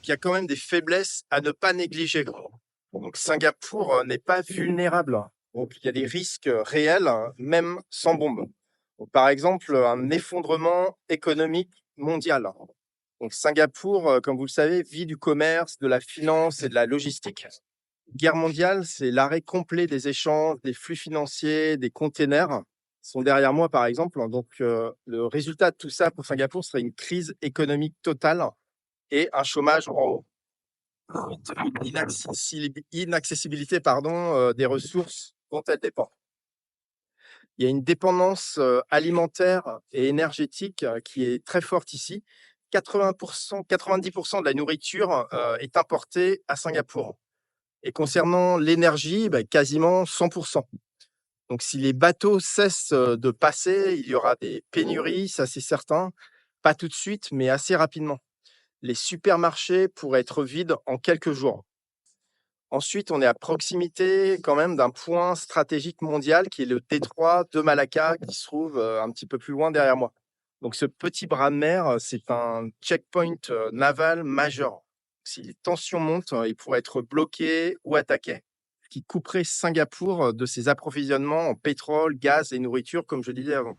qu'il y a quand même des faiblesses à ne pas négliger. Donc Singapour n'est pas vulnérable. Donc il y a des risques réels, même sans bombe. Donc, par exemple, un effondrement économique mondial. Donc Singapour, comme vous le savez, vit du commerce, de la finance et de la logistique. Guerre mondiale, c'est l'arrêt complet des échanges, des flux financiers, des containers sont derrière moi, par exemple. Donc, le résultat de tout ça pour Singapour serait une crise économique totale et un chômage en haut. Une inaccessibilité pardon, des ressources dont elle dépend. Il y a une dépendance alimentaire et énergétique qui est très forte ici. 80%, 90% de la nourriture est importée à Singapour. Et concernant l'énergie, bah, quasiment 100%. Donc si les bateaux cessent, de passer, il y aura des pénuries, ça c'est certain. Pas tout de suite, mais assez rapidement. Les supermarchés pourraient être vides en quelques jours. Ensuite, on est à proximité quand même d'un point stratégique mondial qui est le détroit de Malacca qui se trouve, un petit peu plus loin derrière moi. Donc ce petit bras de mer, c'est un checkpoint, naval majeur. Si les tensions montent, il pourrait être bloqué ou attaqué, ce qui couperait Singapour, de ses approvisionnements en pétrole, gaz et nourriture, comme je disais avant.